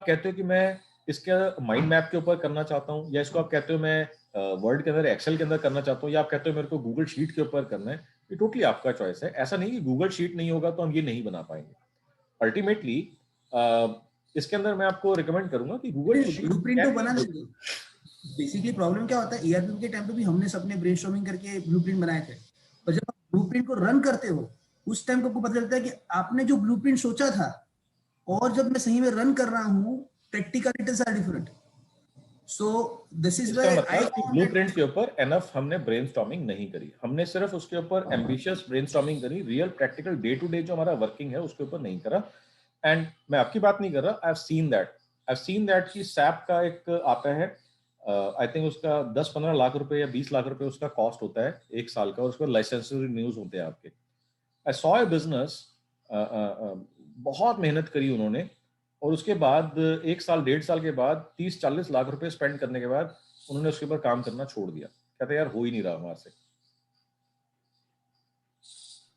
कहते हो कि मैं इसके माइंड मैप के ऊपर करना चाहता हूँ, या इसको आप कहते हो मैं वर्ड के अंदर, एक्सेल के अंदर करना चाहता हूँ, या आप कहते हो मेरे को गूगल शीट के ऊपर करना है, ये टोटली आपका चॉइस है। ऐसा नहीं कि गूगल शीट नहीं होगा तो हम ये नहीं बना पाएंगे। अल्टीमेटली इसके अंदर मैं आपको रिकमेंड करूंगा कि गूगल शीट ब्लूप्रिंट तो बना लेंगे। बेसिकली प्रॉब्लम क्या होता है, ईआरपी के टाइम पे भी हमने सबने ब्रेनस्टॉर्मिंग करके ब्लूप्रिंट बनाए थे, पर जब आप ब्लूप्रिंट को रन करते हो उस टाइम को आपको पता चलता है कि आपने जो ब्लूप्रिंट सोचा था और जब मैं सही में रन कर रहा हूँ, practicalities are different. So this is इसका व्हाई आई मतलब कि फाउंड ब्लूप्रिंट दैट के ऊपर एनफ हमने ब्रेनस्टॉर्मिंग नहीं करी, हमने सिर्फ उसके ऊपर एम्बिशियस ब्रेनस्टॉर्मिंग करी, real practical day to day जो हमारा वर्किंग है उसके ऊपर नहीं करा। एंड मैं आपकी बात नहीं कर रहा, आई हैव सीन दैट कि सैप का एक आता है, आई थिंक उसका 10-15 लाख रुपए या 20 लाख रुपए उसका कॉस्ट होता है एक साल का, और उसके लाइसेंस रिन्यूज होते हैं आपके। आई सॉ ए बिजनेस, बहुत मेहनत करी उन्होंने, और उसके बाद 1 साल 1.5 साल के बाद 30-40 लाख रुपए स्पेंड करने के बाद उन्होंने उसके ऊपर काम करना छोड़ दिया। कहते यार हो ही नहीं रहा हमारे से,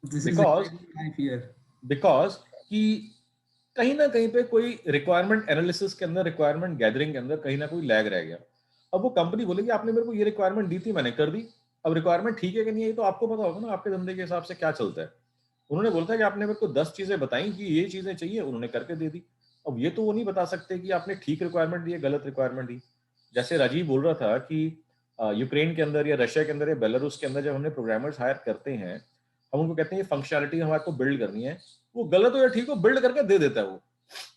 this is because I fear. Because कि कहीं ना कहीं पे कोई रिक्वायरमेंट एनालिसिस के अंदर, रिक्वायरमेंट गैदरिंग के अंदर कहीं ना कोई लैग रह गया। अब वो कंपनी बोलेगी आपने मेरे को ये रिक्वायरमेंट दी थी, मैंने कर दी, अब रिक्वायरमेंट ठीक है कि नहीं है तो आपको पता होगा ना आपके धंधे के हिसाब से क्या चलता है। उन्होंने बोलता है कि आपने मेरे को 10 चीजें बताई कि ये चीजें चाहिए, उन्होंने करके दे दी। अब ये तो वो नहीं बता सकते कि आपने ठीक रिक्वायरमेंट दी है, गलत रिक्वायरमेंट दी। जैसे राजीव बोल रहा था कि यूक्रेन के अंदर या रशिया के अंदर या बेलारूस के अंदर जब हमने प्रोग्रामर्स हायर करते हैं, हम उनको कहते हैं ये फंक्शनैलिटी हमारे को बिल्ड करनी है, वो गलत हो या ठीक हो बिल्ड करके दे देता है। वो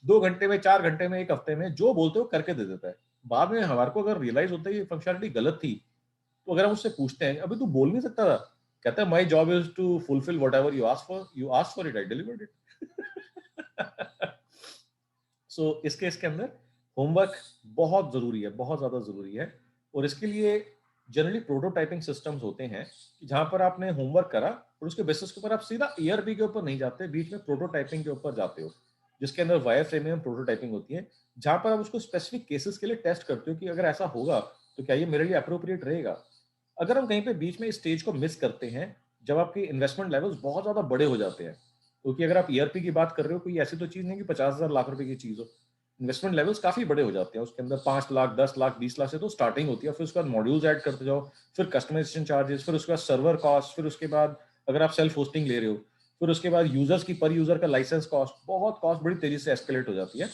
2 घंटे में, 4 घंटे में, 1 हफ्ते में जो बोलते हो करके दे देता है। बाद में हमारे को अगर रियलाइज होता है ये फंक्शनैलिटी गलत थी, तो अगर हम उससे पूछते हैं अभी तू बोल नहीं सकता था, कहता है my job is to fulfil whatever you ask for it, I delivered it. So इस केस के अंदर होमवर्क बहुत जरूरी है, बहुत ज्यादा जरूरी है। और इसके लिए जनरली प्रोटोटाइपिंग सिस्टम्स होते हैं कि जहां पर आपने होमवर्क करा और उसके बेसिस के ऊपर आप सीधा ईआरपी के ऊपर नहीं जाते, बीच में प्रोटोटाइपिंग के ऊपर जाते हो, जिसके अंदर वायर फ्रेमिंग प्रोटोटाइपिंग होती है, जहां पर आप उसको स्पेसिफिक केसेस के लिए टेस्ट करते हो कि अगर ऐसा होगा तो क्या ये मेरे लिए अप्रोप्रिएट रहेगा। अगर हम कहीं पे बीच में इस स्टेज को मिस करते हैं, जब आपके इन्वेस्टमेंट लेवल्स बहुत ज्यादा बड़े हो जाते हैं, क्योंकि अगर आप ईआरपी की बात कर रहे हो, कोई ऐसी तो चीज नहीं कि 50,000 लाख रुपए की चीज हो, इन्वेस्टमेंट लेवल्स काफी बड़े हो जाते हैं। उसके अंदर 5 लाख, 10 लाख, 20 लाख से तो स्टार्टिंग होती है, फिर उसके बाद मॉड्यूल्स ऐड करते जाओ, फिर कस्टमाइजेशन चार्जेस, फिर उसके बाद सर्वर कॉस्ट, फिर उसके बाद अगर आप सेल्फ होस्टिंग ले रहे हो, फिर उसके बाद यूजर्स की पर यूजर का लाइसेंस कॉस्ट, बहुत कॉस्ट बड़ी तेजी से एस्केलेट हो जाती है।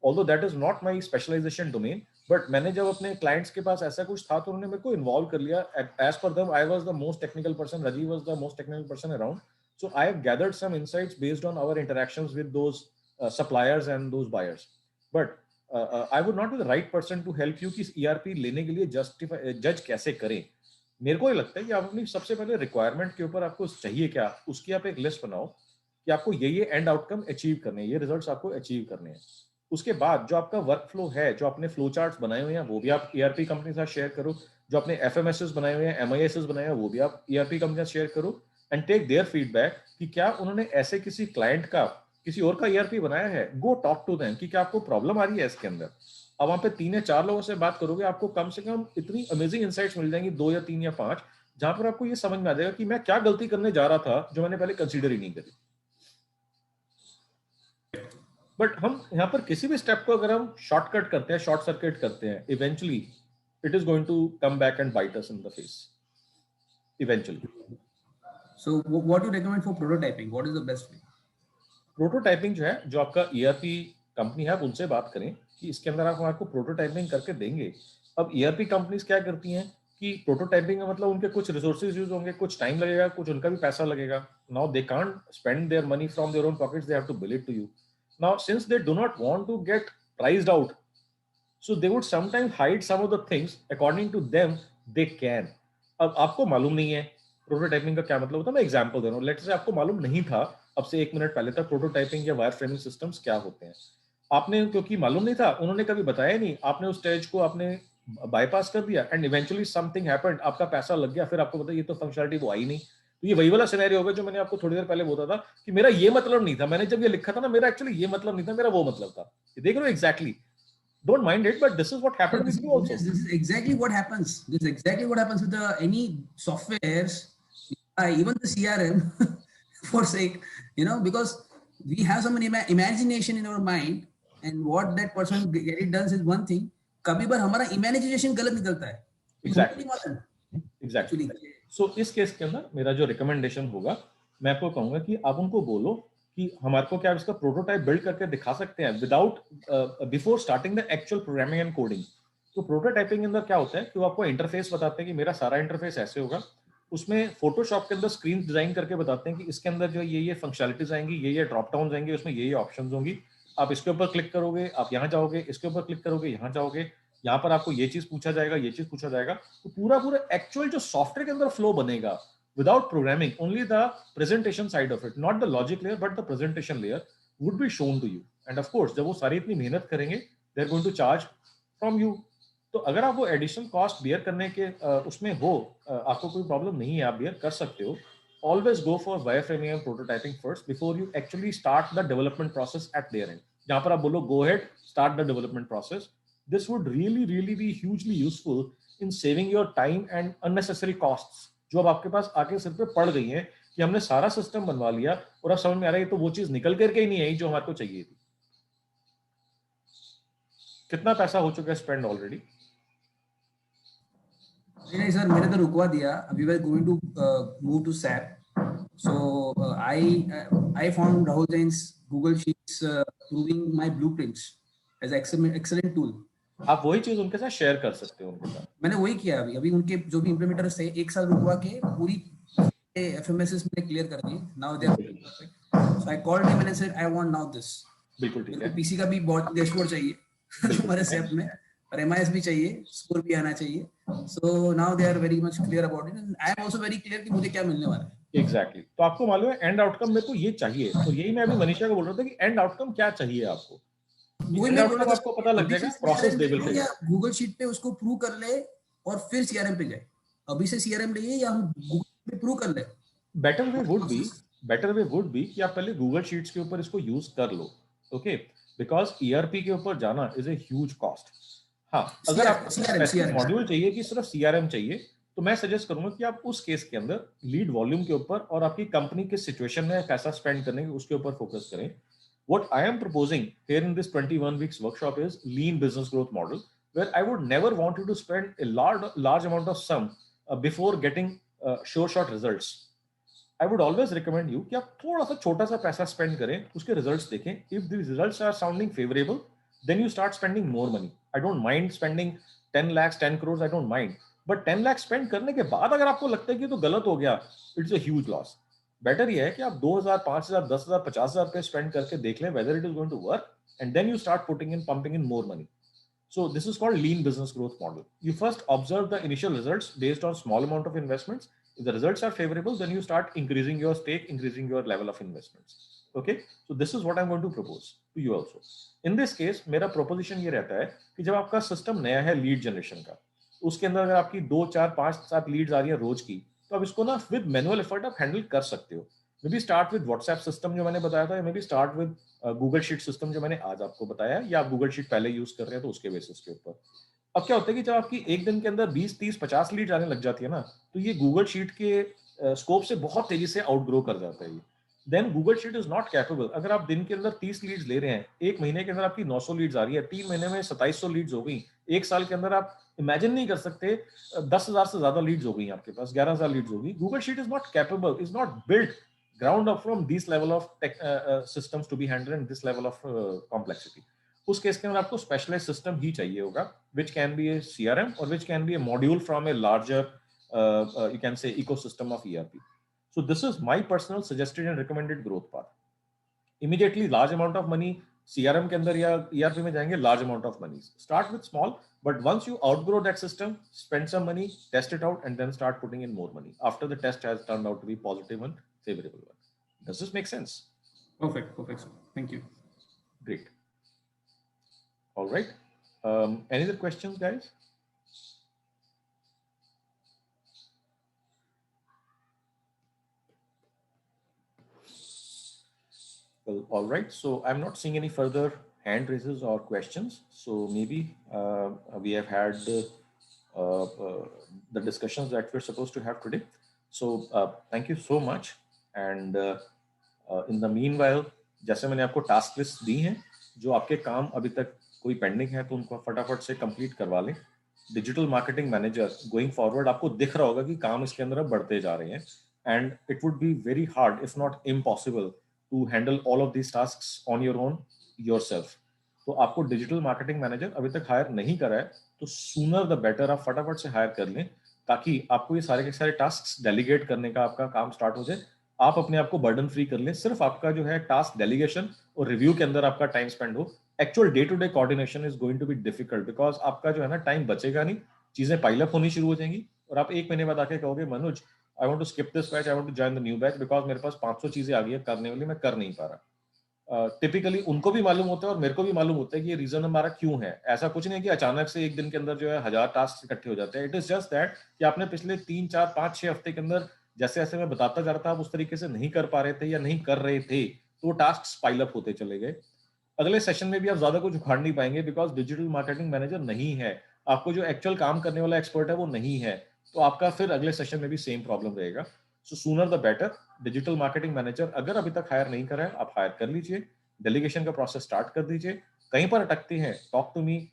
Although that is not my specialization domain, but मैंने जब अपने क्लाइंट्स के पास ऐसा कुछ था तो उन्होंने मेरे को इन्वॉल्व कर लिया। As per them I was the most technical person, Rajiv was the most technical person around, so I have gathered some insights based on our interactions with those suppliers and those buyers. But I would not be the right person to help you कि ERP लेने के लिए justify जज कैसे करें। मेरे को ये लगता है कि आप अपनी सबसे पहले रिक्वायरमेंट के ऊपर आपको चाहिए क्या, उसकी आप एक लिस्ट बनाओ कि आपको ये एंड आउटकम अचीव करने हैं, ये रिजल्ट्स आपको अचीव करने हैं। उसके बाद जो आपका वर्क फ्लो है, जो आपने फ्लो चार्ट्स बनाए हुए हैं, वो भी आप ERP कंपनी के साथ शेयर करो। जो आपने FMSs बनाए हुए हैं, MISs बनाए हैं, वो भी आप ERP कंपनी के साथ शेयर करो एंड टेक देयर फीडबैक कि क्या उन्होंने ऐसे किसी क्लाइंट का, किसी और का ERP बनाया है। गो टॉक टू देम कि क्या आपको प्रॉब्लम आ रही है इसके अंदर। अब वहां पे 3 या 4 लोगों से बात करोगे, आपको कम से कम इतनी अमेजिंग इंसाइट्स मिल जाएंगी, 2 या 3 या 5, जहां पर आपको ये समझ में आ जाएगा कि मैं क्या गलती करने जा रहा था जो मैंने पहले कंसीडर ही नहीं करी। बट हम यहाँ पर किसी भी स्टेप को अगर हम शॉर्टकट करते हैं, शॉर्ट सर्किट करते हैं, eventually it is going to come back and bite us in the face eventually. So what do you recommend for prototyping? What is the best way? Prototyping जो है, जो आपका ERP कंपनी है, आप उनसे बात करें कि इसके अंदर आप आपको प्रोटोटाइपिंग करके देंगे। अब ERP कंपनीज क्या करती हैं कि प्रोटोटाइपिंग का मतलब उनके कुछ रिसोर्सेज यूज होंगे, कुछ टाइम लगेगा, कुछ उनका भी पैसा लगेगा। Now they can't spend their money from their own pockets, they have to bill it to you. Now since they do not want to get priced out, so they would sometimes hide some of the things according to them they can। अब आपको मालूम नहीं है prototyping का क्या मतलब होता है, मैं एग्जांपल दे रहा हूँ। लेट्स से आपको मालूम नहीं था अब से 1 मिनट पहले तक प्रोटोटाइपिंग या वायर फ्रेमिंग सिस्टम्स क्या होते हैं। आपने क्योंकि मालूम नहीं था, उन्होंने कभी बताया नहीं, आपने उस स्टेज को आपने बाईपास कर दिया एंड इवेंचुअली समथिंग हैपेंड, आपका पैसा लग गया, फिर आपको पता ये तो फंक्शनलिटी वो आई नहीं। तो ये वही वाला सिनेरियो होगा जो मैंने आपको थोड़ी देर पहले बोला था कि मेरा ये मतलब नहीं था, मैंने जब ये लिखा था ना, मेरा एक्चुअली ये मतलब नहीं था, मेरा वो मतलब था। देख रहे हो exactly, don't mind it, but this is what happened with you also। This is exactly what happens. This is exactly what happens with any softwares, even the CRM, for sake, because we have some imagination in our mind. and what that person get it done is one thing. कभी बार हमारा imagination गलत निकलता है. Exactly. सो इस case के अंदर मेरा जो रिकमेंडेशन होगा, मैं आपको कहूंगा कि आप उनको बोलो कि हमारे को क्या इसका प्रोटोटाइप बिल्ड करके दिखा सकते हैं without before starting the actual programming and coding. तो प्रोटोटाइपिंग के अंदर क्या होता है कि वो आपको इंटरफेस बताते हैं कि मेरा सारा इंटरफेस ऐसे होगा. उसमें फोटोशॉप के अंदर स्क्रीन डिजाइन करके बताते हैं कि इसके अंदर जो ये फंक्शनलिटीज आएंगी, ये ड्रॉप डाउन आएंगे, उसमें ये ऑप्शंस होंगी, आप इसके ऊपर क्लिक करोगे, आप यहाँ जाओगे, इसके ऊपर क्लिक करोगे, यहाँ जाओगे, यहाँ पर आपको ये चीज पूछा जाएगा, ये चीज पूछा जाएगा. तो पूरा एक्चुअल जो सॉफ्टवेयर के अंदर फ्लो बनेगा without programming, only the presentation side of it, not the logic layer but the presentation layer would be shown to you. And of course जब वो सारी इतनी मेहनत करेंगे, they are going to charge from you. तो अगर आप वो एडिशनल कॉस्ट बियर करने के उसमें हो, आपको कोई प्रॉब्लम नहीं है, आप बियर कर सकते हो. Always go for wireframing and prototyping first before you actually start the development process at their end. जहाँ पर आप बोलो go ahead, start the development process. This would really be hugely useful in saving your time and unnecessary costs जो अब आपके पास आके सिर पे पड़ गई हैं कि हमने सारा सिस्टम बनवा लिया और अब समझ में आ रहा है तो वो चीज निकल करके ही नहीं आई जो हमारे को चाहिए थी. कितना पैसा हो चुका है स्पेंड ऑलरेडी? नहीं सर, मैंने तो रुकवा दिया. अभी we are going to move to SAP. So I found Rahul Jain's Google Sheets proving my blueprints as excellent tool. आप वही चीज उनके साथ शेयर कर सकते हो उनके साथ. मैंने वही किया. अभी उनके जो भी इम्प्लीमेंटर्स थे, एक साल रुकवा के पूरी FMSS मैंने क्लियर कर दी. Now they are perfect. So I called him and I said I want now this. बिल्कुल ठीक है. पीसी का भी बहुत डैशबोर्ड चाहिए हमारे SAP में, और MIS भी चाहिए, स्कोर भी आना चाहिए. So now they are very much clear about it and I am also very clear कि मुझे क्या मिलने वाला है. एग्जैक्टली. तो आपको मालूम है एंड आउटकम मेरे को ये चाहिए. तो यही मैं अभी मनीषा को बोल रहा था कि एंड आउटकम क्या चाहिए आपको, वो मैं बोला आपको पता लग जाएगा. प्रोसेस लेवल पे गूगल शीट पे उसको प्रूव कर ले और फिर CRM पे जाए. अभी से CRM लिए या हम गूगल पे प्रूव कर ले. बेटर वे वुड बी कि आप पहले गूगल शीट्स के ऊपर इसको यूज कर लो. ओके, बिकॉज ERP के ऊपर जाना इज ए ह्यूज कॉस्ट. हाँ, अगर आपको मॉड्यूल चाहिए कि सिर्फ CRM चाहिए, तो मैं सजेस्ट करूंगा कि आप उस केस के अंदर लीड वॉल्यूम के ऊपर और आपकी कंपनी के सिचुएशन में पैसा स्पेंड करने के उसके ऊपर फोकस करें. What I am proposing here in this 21 weeks workshop is lean business growth model, where I would never want you to spend a large amount of sum before getting sure shot results. I would always recommend you कि आप थोड़ा सा छोटा सा पैसा spend करें, उसके results देखें. If the results are sounding favorable, then you start spending more money. I don't mind spending 10 lakhs, 10 crores, I don't mind. But 10 lakh spend करने के बाद अगर आपको लगता है कि तो गलत हो गया, it's a huge loss. Better ये है कि आप 2000, 5000, 10,000, 50,000 रुपए स्पेंड करके देख लें whether it is going to work, and then you start pumping in more money. So this is called lean business growth model. You first observe the initial results based on small amount of investments. If the results are favorable, then you start increasing your stake, increasing your level of investments. Okay, so this is what I'm going to propose to you also. In this case, मेरा proposition ये रहता है कि जब आपका system नया है lead generation का, उसके अंदर अगर आपकी 2, 4, 5, 7 लीड्स आ रही है रोज की, तो आप इसको ना विद मैनुअल एफर्ट आप हैंडल कर सकते हो. May be start with WhatsApp system जो मैंने बताया था, may be start with Google sheet system जो मैंने आज आपको बताया, या आप गूगल शीट पहले यूज कर रहे हैं तो उसके बेसिस के ऊपर. अब क्या होता है कि जब आपकी एक दिन के अंदर 20, 30, 50 लीड आने लग जाती है ना, तो ये गूगल शीट के स्कोप से बहुत तेजी से आउटग्रो कर जाता है. Then Google sheet is not capable. अगर आप दिन के अंदर 30 लीड्स ले रहे हैं, एक महीने के अंदर आपकी 900 लीड्स आ रही है, 3 महीने में 2700 लीड्स हो गई, एक साल के अंदर आप इमेजिन नहीं कर सकते 10,000 से ज्यादा लीड्स हो गई आपके पास, 11,000 लीड्स हो गई. Google sheet is not capable, is not built ground up from this level of systems to be handled and this level of complexity. उस केस के अंदर आपको स्पेशलाइज्ड सिस्टम ही चाहिए होगा, which can be a CRM or which can be a module from a larger you can say ecosystem of ERP. So this is my personal suggested and recommended growth path. Immediately large amount of money CRM के अंदर या ERP में जाएंगे, large amount of money. Start with small, but once you outgrow that system, spend some money, test it out, and then start putting in more money after the test has turned out to be positive and favorable one. Does this make sense? Perfect, sir. Thank you. Great. All right. Any other questions, guys? Well, all right. So I'm not seeing any further hand raises or questions. So maybe we have had the discussions that we're supposed to have today. So thank you so much. And in the meanwhile, जैसे मैंने आपको task list दी हैं, जो आपके काम अभी तक कोई पेंडिंग है तो उनको फटाफट से कंप्लीट करवा लें। Digital marketing manager going forward आपको दिख रहा होगा कि काम इसके अंदर अब बढ़ते जा रहे हैं, and it would be very hard if not impossible to handle all of these tasks on your own yourself. तो आपको डिजिटल मार्केटिंग मैनेजर अभी तक हायर नहीं करा है तो सूनर द बेटर आप फटाफट से हायर कर लें, ताकि आपको ये सारे के सारे टास्क डेलीगेट करने का आपका काम स्टार्ट हो जाए, आप अपने आप को बर्डन फ्री कर लें, सिर्फ आपका जो है टास्क डेलीगेशन और रिव्यू के अंदर आपका टाइम स्पेंड हो। Actual day to day coordination is going to be difficult because आपका जो है ना टाइम बचेगा नहीं, चीजें पाइलअप होनी शुरू हो जाएंगी और आप एक महीने बाद आके कहोगे Manoj I want to skip this batch, I want to join the new batch because मेरे पास 500 चीजें आ गई है करने वाली, मैं कर नहीं पा रहा। टिपिकली उनको भी मालूम होता है और मेरे को भी मालूम होता है कि ये रीजन हमारा क्यों है। ऐसा कुछ नहीं है कि अचानक से एक दिन के अंदर जो है 1000 टास्क इकट्ठे हो जाते हैं। इट इज जस्ट दैट कि आपने पिछले 3 4 5 6 हफ्ते के अंदर जैसे जैसे मैं बताता जा रहा था आप उस तरीके से नहीं कर पा रहे थे या नहीं कर रहे थे, तो टास्क पाइल अप होते चले गए। अगले सेशन में भी आप ज्यादा कुछ उखाड़ नहीं पाएंगे बिकॉज डिजिटल मार्केटिंग मैनेजर नहीं है, आपको जो एक्चुअल काम करने वाला एक्सपर्ट है वो नहीं है, तो आपका फिर अगले सेशन में भी सेम प्रॉब्लम रहेगा। So sooner the better, digital marketing manager अगर अभी तक हायर नहीं करा है आप हायर कर लीजिए, डेलीगेशन का प्रोसेस स्टार्ट कर दीजिए। कहीं पर अटकते हैं talk to me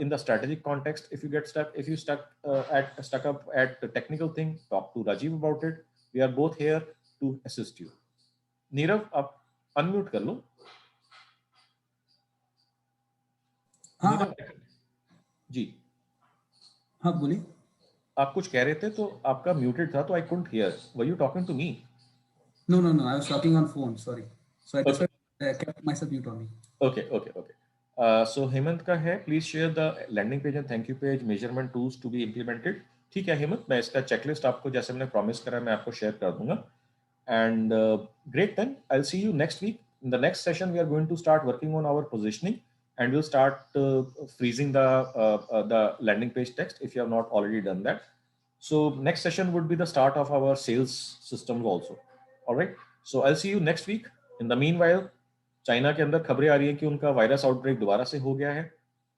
in the strategic context. If you get stuck, if you stuck up at the technical thing, talk to Rajiv about it. We are both here to assist you. Nirav आप unmute कर लो। हाँ नीरव जी हाँ बोलिए। आप कुछ कह रहे थे तो आपका म्यूटेड था तो I couldn't hear. Were you talking to me? No, no, no. I was talking on phone. Sorry. So I just Okay, kept myself mute only. okay. So Hemant का है, please share the landing page and thank you page measurement tools to be implemented. ठीक है हेमंत, मैं इसका checklist आपको जैसे मैंने promise करा मैं आपको शेयर कर दूंगा। And great, then I'll see you next week. In the next session, we are going to start working on our positioning, and we'll start freezing the landing page text if you have not already done that. So next session would be the start of our sales systems also. All right. So I'll see you next week. In the meanwhile, China के अंदर खबरें आ रही हैं कि उनका virus outbreak दोबारा से हो गया है।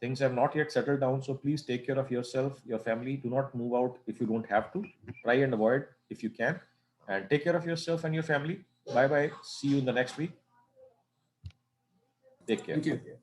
Things have not yet settled down, so please take care of yourself, your family. Do not move out if you don't have to. Try and avoid if you can. And take care of yourself and your family. Bye bye. See you in the next week. Take care. Thank you.